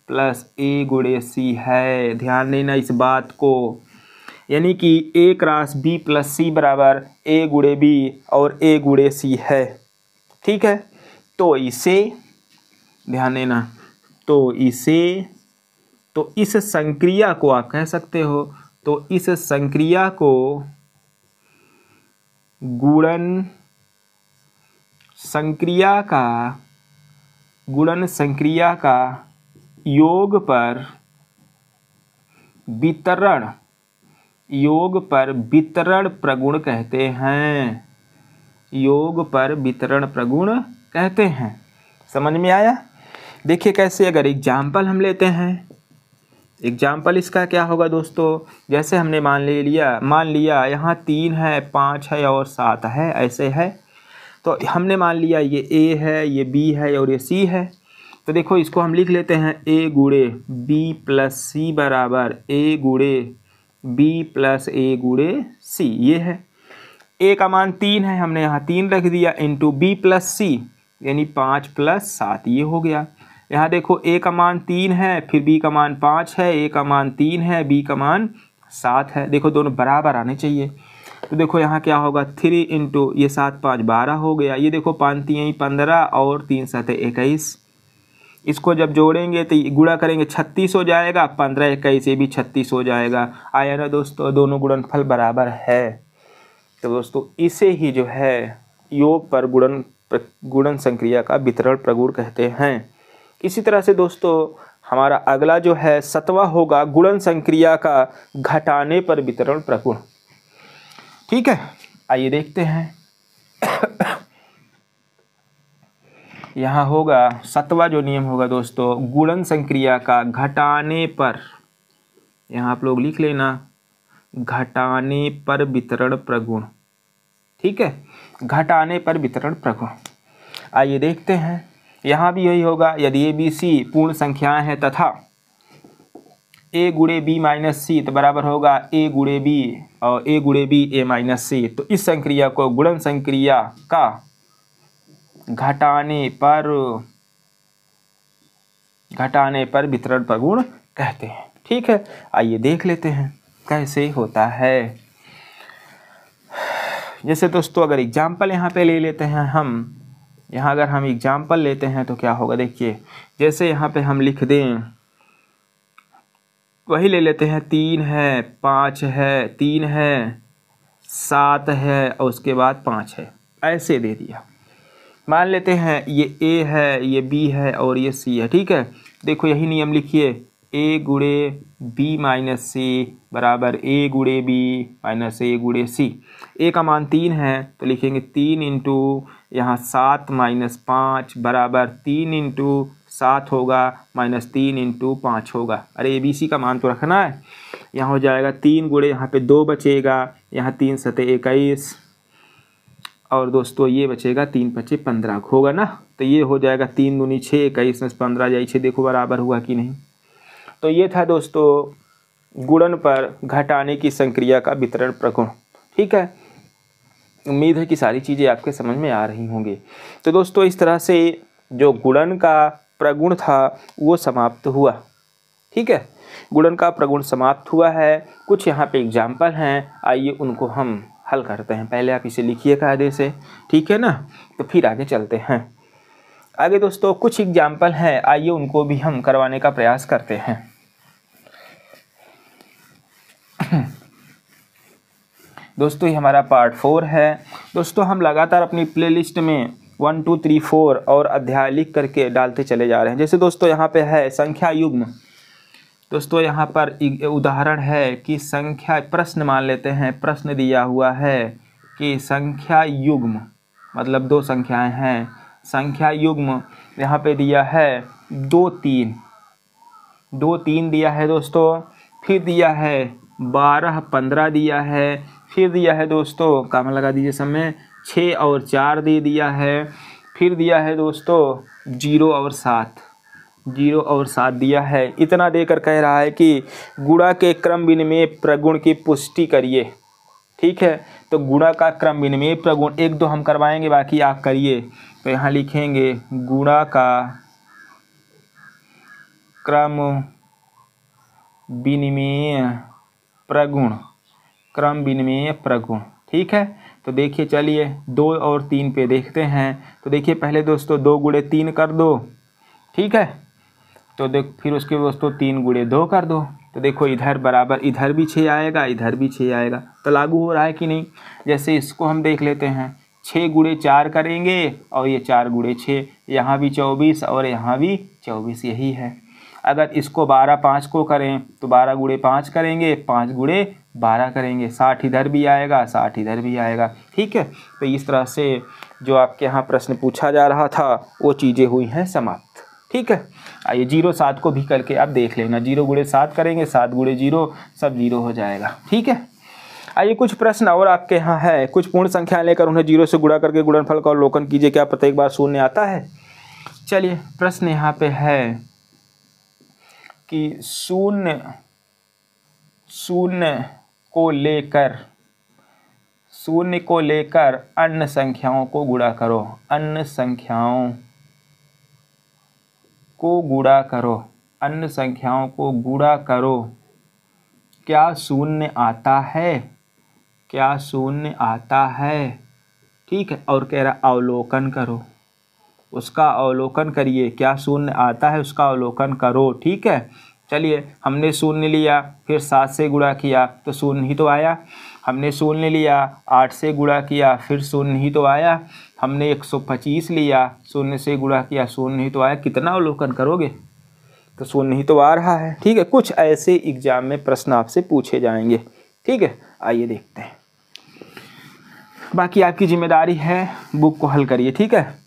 Speaker 1: प्लस a गुणे c है। ध्यान देना इस बात को, यानी कि a क्रॉस b प्लस सी बराबर a गुणे b और a गुणे c है। ठीक है, तो इसे ध्यान देना, तो इस संक्रिया को आप कह सकते हो, तो इस संक्रिया को गुणन संक्रिया का योग पर वितरण प्रगुण कहते हैं, योग पर वितरण प्रगुण कहते हैं। समझ में आया। देखिए कैसे, अगर एग्जाम्पल हम लेते हैं, एग्जाम्पल इसका क्या होगा दोस्तों, जैसे हमने मान लिया यहाँ 3 है, 5 है और 7 है, ऐसे है। तो हमने मान लिया ये a है, ये b है और ये c है। तो देखो इसको हम लिख लेते हैं a गुणे b प्लस c बराबर a गुणे b प्लस a गुणे c, ये है। a का मान 3 है, हमने यहाँ 3 रख दिया, इंटू b प्लस c यानी 5 प्लस 7, ये हो गया। यहाँ देखो a का मान 3 है, फिर b का मान 5 है, a का मान 3 है, b का मान 7 है। देखो दोनों बराबर आने चाहिए। तो देखो यहाँ क्या होगा, 3 इंटू ये 7 5 12 हो गया। ये देखो 5 3 15 और 3 7 21। इसको जब जोड़ेंगे तो गुणा करेंगे 36 हो जाएगा, 15 21 ये भी 36 हो जाएगा। आया ना दोस्तों, दोनों गुणनफल बराबर है। तो दोस्तों इसे ही जो है योग पर गुणन संक्रिया का वितरण प्रगुण कहते हैं। इसी तरह से दोस्तों हमारा अगला जो है 7वां होगा गुणन संक्रिया का घटाने पर वितरण प्रगुण। ठीक है, आइए देखते हैं। यहाँ होगा 7वां जो नियम होगा दोस्तों, गुणन संक्रिया का घटाने पर, यहाँ आप लोग लिख लेना, घटाने पर वितरण प्रगुण। ठीक है, घटाने पर वितरण प्रगुण। आइए देखते हैं, यहाँ भी यही होगा। यदि ए बी सी पूर्ण संख्याएं हैं तथा ए गुणे बी माइनस सी तो बराबर होगा ए गुणे बी और ए गुणे बी ए माइनस सी। तो इस संक्रिया को गुणन संक्रिया का घटाने पर वितरण प्रगुण कहते हैं। ठीक है, आइए देख लेते हैं कैसे होता है। जैसे दोस्तों अगर एग्जाम्पल यहाँ पे ले लेते हैं हम, यहाँ अगर हम एग्जाम्पल लेते हैं तो क्या होगा, देखिए जैसे यहाँ पे हम लिख दें, वही ले लेते हैं, 3 है, 5 है, 3 है, 7 है और उसके बाद 5 है, ऐसे दे दिया। मान लेते हैं ये ए है, ये बी है और ये सी है। ठीक है, देखो यही नियम लिखिए, ए गुणे बी माइनस सी बराबर ए गुणे बी माइनस ए गुणे सी। ए का मान 3 है तो लिखेंगे 3 इंटू यहाँ 7 माइनस 5 बराबर 3 इंटू 7 होगा माइनस 3 इंटू 5 होगा। अरे ए बी सी का मान तो रखना है। यहाँ हो जाएगा 3 गुणे यहाँ पे 2 बचेगा, यहाँ 3 सते 21 और दोस्तों ये बचेगा 3 पचे 15 होगा ना। तो ये हो जाएगा 3 दूनी 6, 21 में 15 जाए 6, देखो बराबर हुआ कि नहीं। तो ये था दोस्तों गुणन पर घटाने की संक्रिया का वितरण प्रगुण। ठीक है, उम्मीद है कि सारी चीज़ें आपके समझ में आ रही होंगी। तो दोस्तों इस तरह से जो गुणन का प्रगुण था वो समाप्त हुआ। ठीक है, गुणन का प्रगुण समाप्त हुआ है। कुछ यहाँ पे एग्जाम्पल हैं, आइए उनको हम हल करते हैं। पहले आप इसे लिखिए कायदे से, ठीक है ना, तो फिर आगे चलते हैं। आगे दोस्तों कुछ एग्जाम्पल हैं, आइए उनको भी हम करवाने का प्रयास करते हैं। दोस्तों ये हमारा पार्ट 4 है। दोस्तों हम लगातार अपनी प्लेलिस्ट में 1 2 3 4 और अध्याय लिख करके डालते चले जा रहे हैं। जैसे दोस्तों यहाँ पे है संख्या युग्म। दोस्तों यहाँ पर उदाहरण है कि संख्या, प्रश्न मान लेते हैं, प्रश्न दिया हुआ है कि संख्या युग्म मतलब 2 संख्याएं हैं, संख्या युग्म यहाँ पे दिया है 2 3 दिया है दोस्तों, फिर दिया है 12 15 दिया है, फिर दिया है दोस्तों, काम लगा दीजिए समय, 6 और 4 दे दिया है, फिर दिया है दोस्तों 0 और 7 दिया है। इतना देकर कह रहा है कि गुणा के क्रम विनिमय प्रगुण की पुष्टि करिए। ठीक है, तो गुणा का क्रम विनिमय प्रगुण 1 2 हम करवाएंगे, बाकी आप करिए। तो यहाँ लिखेंगे गुणा का क्रम विनिमय प्रगुण। ठीक है, तो देखिए चलिए 2 और 3 पे देखते हैं। तो देखिए पहले दोस्तों 2 गुणे 3 कर दो। ठीक है, तो फिर उसके दोस्तों 3 गुणे 2 कर दो। तो देखो इधर बराबर, इधर भी 6 आएगा, इधर भी 6 आएगा। तो लागू हो रहा है कि नहीं। जैसे इसको हम देख लेते हैं, 6 गुणे 4 करेंगे और ये 4 गुणे 6, यहाँ भी 24 और यहाँ भी 24 यही है। अगर इसको 12 5 को करें तो 12 गुणे 5 करेंगे, 5 गुणे 12 करेंगे, 60 इधर भी आएगा, 60 इधर भी आएगा। ठीक है, तो इस तरह से जो आपके यहाँ प्रश्न पूछा जा रहा था वो चीज़ें हुई हैं समाप्त। ठीक है, आइए 0 7 को भी करके आप देख लेना। 0 गुणे 7 करेंगे, 7 गुणे 0 सब 0 हो जाएगा। ठीक है, आइए कुछ प्रश्न और आपके यहाँ है। कुछ पूर्ण संख्या लेकर उन्हें 0 से गुणा करके गुणनफल का अवलोकन कीजिए, क्या प्रत्येक बार शून्य आता है। चलिए प्रश्न यहाँ पे है कि शून्य को लेकर अन्य संख्याओं को गुणा करो। अन्य संख्याओं को गुणा करो, क्या शून्य आता है। ठीक है, और कह रहा अवलोकन करो, उसका अवलोकन करिए, क्या शून्य आता है उसका अवलोकन करो। ठीक है, चलिए हमने शून्य लिया, फिर 7 से गुणा किया तो शून्य ही तो आया। हमने शून्य लिया, 8 से गुणा किया, फिर शून्य ही तो आया। हमने 125 लिया, शून्य से गुणा किया, शून्य ही तो आया। कितना अवलोकन करोगे, तो शून्य ही तो आ रहा है। ठीक है, कुछ ऐसे एग्जाम में प्रश्न आपसे पूछे जाएंगे। ठीक है, आइए देखते हैं। बाकी आपकी जिम्मेदारी है, बुक को हल करिए। ठीक है,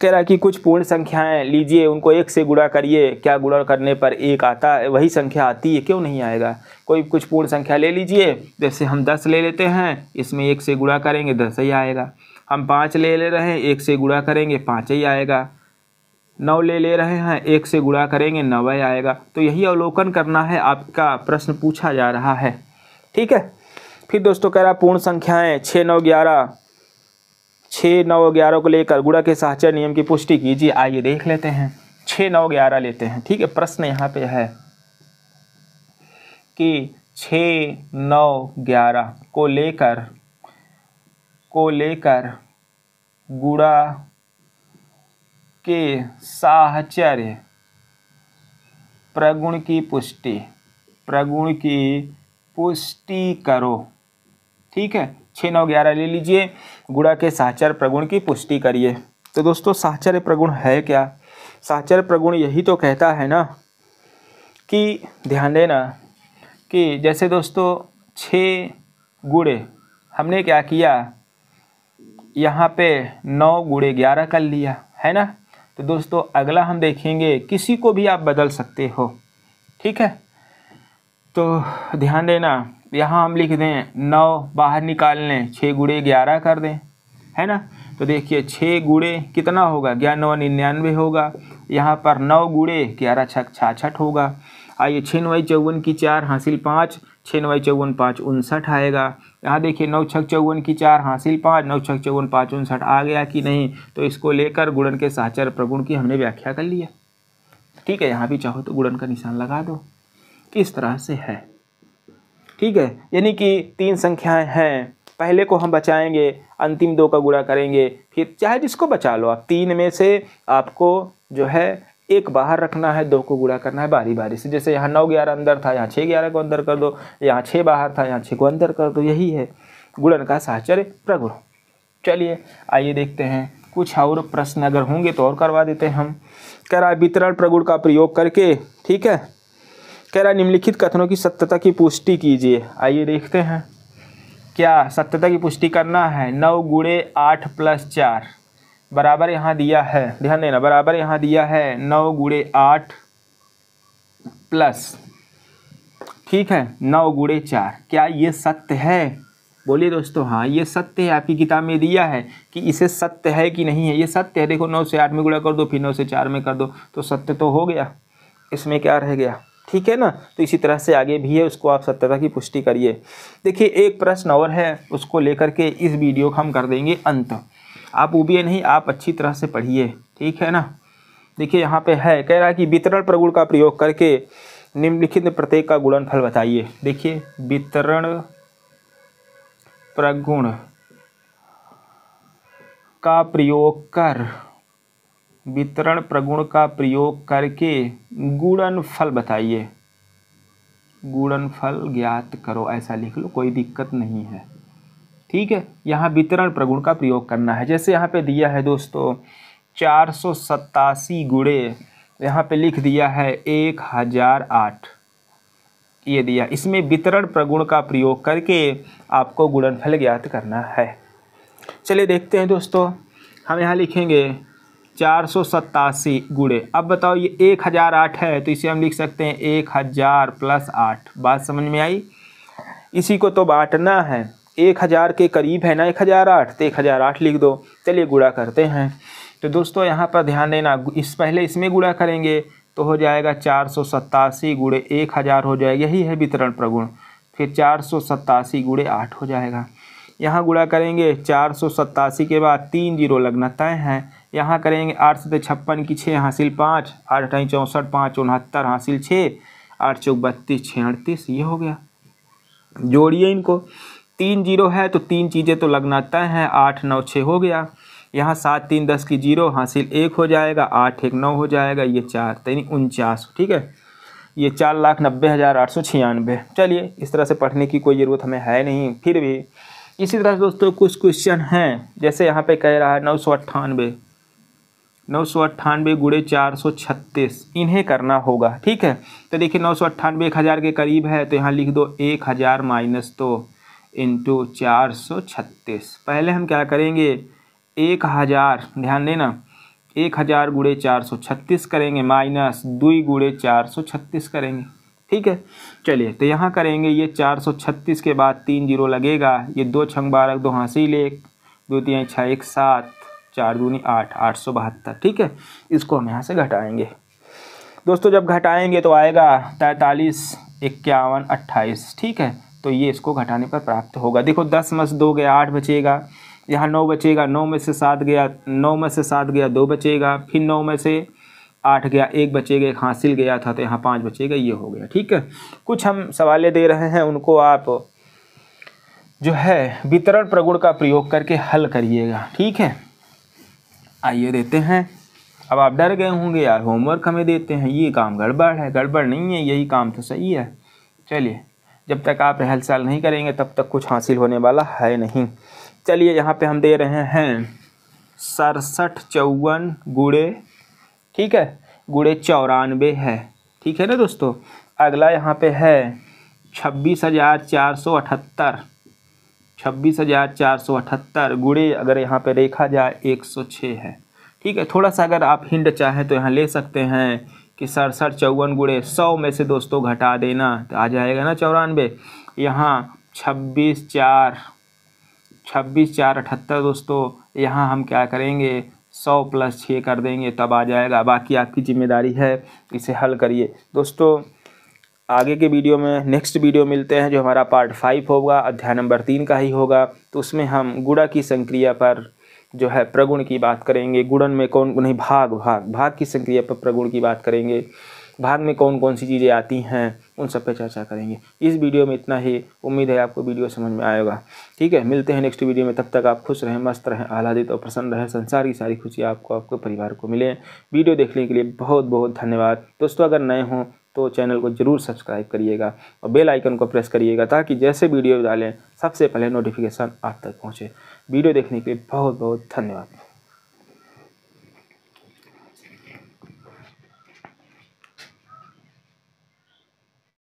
Speaker 1: कह रहा है कि कुछ पूर्ण संख्याएं लीजिए, उनको 1 से गुणा करिए, क्या गुणा करने पर 1 आता है, वही संख्या आती है, क्यों नहीं आएगा। कोई कुछ पूर्ण संख्या ले लीजिए, जैसे हम 10 ले लेते हैं, इसमें 1 से गुणा करेंगे 10 ही आएगा। हम 5 ले रहे हैं, 1 से गुणा करेंगे 5 ही आएगा। 9 ले रहे हैं, 1 से गुणा करेंगे 9 ही आएगा। तो यही अवलोकन करना है, आपका प्रश्न पूछा जा रहा है, ठीक है। फिर दोस्तों कह रहा पूर्ण संख्याएं 6, 9, 11, 6, 9, 11 को लेकर गुणा के साहचर्य नियम की पुष्टि कीजिए। आइए देख लेते हैं। 6, 9, 11 लेते हैं, ठीक है। प्रश्न यहाँ पे है कि 6, 9, 11 को लेकर गुणा के साहचर्य प्रगुण की पुष्टि करो, ठीक है। 6, 9, 11 ले लीजिए, गुणा के साहचर्य प्रगुण की पुष्टि करिए। तो दोस्तों साहचर्य प्रगुण है क्या? साहचर्य प्रगुण यही तो कहता है ना कि ध्यान देना कि जैसे दोस्तों 6 गुणे हमने क्या किया, यहाँ पे 9 गुणे 11 कर लिया है ना। तो दोस्तों अगला हम देखेंगे, किसी को भी आप बदल सकते हो, ठीक है। तो ध्यान देना, यहाँ हम लिख दें 9 बाहर निकाल लें, 6 गुणे 11 कर दें, है ना। तो देखिए 6 गुणे कितना होगा, 11 9 99 होगा। यहाँ पर 9 गुणे 11 6 66 होगा। आइए 6 9 54 की 4 हासिल 5, 6 9 54 5 59 आएगा। यहाँ देखिए 9 6 54 की 4 हासिल 5, 9 6 54 5 59 आ गया कि नहीं। तो इसको लेकर गुणन के साहचर्य प्रगुण की हमने व्याख्या कर ली है, ठीक है। यहाँ भी चाहो तो गुणन का निशान लगा दो, किस तरह से है, ठीक है। यानी कि 3 संख्याएं हैं, पहले को हम बचाएंगे, अंतिम 2 का गुणा करेंगे, फिर चाहे जिसको बचा लो आप। 3 में से आपको जो है 1 बाहर रखना है, 2 को गुणा करना है बारी बारी से। जैसे यहाँ 9 11 अंदर था, यहाँ 6 11 को अंदर कर दो, यहाँ 6 बाहर था, यहाँ 6 को अंदर कर दो। यही है गुणन का साहचर्य प्रगुण। चलिए आइए देखते हैं, कुछ और प्रश्न अगर होंगे तो और करवा देते हैं हम। कह रहा है वितरण प्रगुण का प्रयोग करके, ठीक है, कह रहा है निम्नलिखित कथनों की सत्यता की पुष्टि कीजिए। आइए देखते हैं, क्या सत्यता की पुष्टि करना है। 9 गुणे 8 प्लस 4 बराबर यहाँ दिया है, ध्यान देना, बराबर यहाँ दिया है 9 गुणे 8 प्लस, ठीक है, 9 गुणे 4। क्या ये सत्य है? बोलिए दोस्तों, हाँ ये सत्य है। आपकी किताब में दिया है कि इसे सत्य है कि नहीं है। ये सत्य है। देखो 9 से 8 में गुणा कर दो, फिर 9 से 4 में कर दो, तो सत्य तो हो गया, इसमें क्या रह गया, ठीक है ना। तो इसी तरह से आगे भी है, उसको आप सत्यता की पुष्टि करिए। देखिए एक प्रश्न और है, उसको लेकर के इस वीडियो को हम कर देंगे अंत। आप उबिए नहीं, आप अच्छी तरह से पढ़िए, ठीक है ना। देखिए यहाँ पे है, कह रहा है कि वितरण प्रगुण का प्रयोग करके निम्नलिखित में प्रत्येक का गुणनफल बताइए। देखिए वितरण प्रगुण का प्रयोग करके गुणनफल बताइए। गुणनफल ज्ञात करो, ऐसा लिख लो, कोई दिक्कत नहीं है, ठीक है। यहाँ वितरण प्रगुण का प्रयोग करना है। जैसे यहाँ पे दिया है दोस्तों 487 गुणे, यहाँ पे लिख दिया है 1008, ये दिया। इसमें वितरण प्रगुण का प्रयोग करके आपको गुणनफल ज्ञात करना है। चलिए देखते हैं दोस्तों, हम यहाँ लिखेंगे 487 गुणे। अब बताओ ये 1008 है, तो इसे हम लिख सकते हैं 1000 प्लस 8। बात समझ में आई? इसी को तो बांटना है, 1000 के करीब है ना 1008, तो 1008 लिख दो। चलिए गुणा करते हैं। तो दोस्तों यहाँ पर ध्यान देना, पहले इसमें गुणा करेंगे तो हो जाएगा 487 गुणे 1000 हो जाएगा, यही है वितरण प्रगुण। फिर 487 गुणे 8 हो जाएगा। यहाँ गुणा करेंगे 487 के बाद 3 जीरो लगना तय है। यहाँ करेंगे 8 से 56 की 6 हासिल 5, 8 8 64 5 69 हासिल 6, 8 चौक 32 6 38, ये हो गया। जोड़िए इनको, 3 जीरो है तो 3 चीज़ें तो लगना तय है, 8 9 6 हो गया। यहाँ 7 3 10 की 0 हासिल 1 हो जाएगा, 8 1 9 हो जाएगा, ये 4 3 49, ठीक है। ये 4,90,896। चलिए इस तरह से पढ़ने की कोई ज़रूरत हमें है नहीं, फिर भी इसी तरह से दोस्तों कुछ क्वेश्चन हैं। जैसे यहाँ पे कह रहा है 998 गुणे 436, इन्हें करना होगा, ठीक है। तो देखिए 998 1000 के करीब है, तो यहाँ लिख दो 1000 माइनस 2 इंटू 436। पहले हम क्या करेंगे, 1000, ध्यान देना, 1000 गुणे 436 करेंगे माइनस 2 गुणे 436 करेंगे। ठीक है, चलिए तो यहाँ करेंगे ये 436 के बाद 3 जीरो लगेगा, ये 2 छंग 12 2 हासिल 1 2 3 6 1 7 4 दूनी 8 872। ठीक है, इसको हम यहाँ से घटाएंगे दोस्तों। जब घटाएंगे तो आएगा 43 51 28। ठीक है, तो ये इसको घटाने पर प्राप्त होगा। देखो 10 में से 2 गया 8 बचेगा, यहाँ 9 बचेगा, 9 में से 7 गया, 9 में से 7 गया 2 बचेगा, फिर 9 में से 8 गया 1 बचेगा, एक हासिल गया था तो यहाँ 5 बचेगा, ये हो गया। ठीक है, कुछ हम सवालें दे रहे हैं, उनको आप जो है वितरण प्रगुण का प्रयोग करके हल करिएगा। ठीक है, आइए देते हैं। अब आप डर गए होंगे यार होमवर्क हमें देते हैं, ये काम गड़बड़ है। गड़बड़ नहीं है, यही काम तो सही है। चलिए, जब तक आप रिहर्सल नहीं करेंगे तब तक कुछ हासिल होने वाला है नहीं। चलिए, यहाँ पे हम दे रहे हैं 67 54 गुणे, ठीक है, गुणे 94 है। ठीक है ना दोस्तों। अगला यहाँ पे है 26,478, 26,478 गुणे अगर यहाँ पे देखा जाए 106 है। ठीक है, थोड़ा सा अगर आप हिंट चाहें तो यहाँ ले सकते हैं कि 67 54 गुणे 100 में से दोस्तों घटा देना तो आ जाएगा ना 94। यहाँ 26 4 78 दोस्तों, यहाँ हम क्या करेंगे 100 + 6 कर देंगे तब आ जाएगा। बाकी आपकी जिम्मेदारी है, इसे हल करिए दोस्तों। आगे के वीडियो में नेक्स्ट वीडियो मिलते हैं जो हमारा पार्ट 5 होगा, अध्याय नंबर 3 का ही होगा। तो उसमें हम गुणा की संक्रिया पर जो है प्रगुण की बात करेंगे। गुणन में कौन नहीं भाग की संक्रिया पर प्रगुण की बात करेंगे। भाग में कौन कौन सी चीज़ें आती हैं उन सब पे चर्चा करेंगे। इस वीडियो में इतना ही। उम्मीद है आपको वीडियो समझ में आएगा। ठीक है, मिलते हैं नेक्स्ट वीडियो में। तब तक आप खुश रहें, मस्त रहें, आह्लादित और प्रसन्न रहें। संसार की सारी खुशियाँ आपको आपके परिवार को मिले। वीडियो देखने के लिए बहुत बहुत धन्यवाद दोस्तों। अगर नए हों तो चैनल को ज़रूर सब्सक्राइब करिएगा और बेल आइकन को प्रेस करिएगा ताकि जैसे वीडियो डालें सबसे पहले नोटिफिकेशन आप तक पहुँचे। वीडियो देखने के लिए बहुत बहुत धन्यवाद।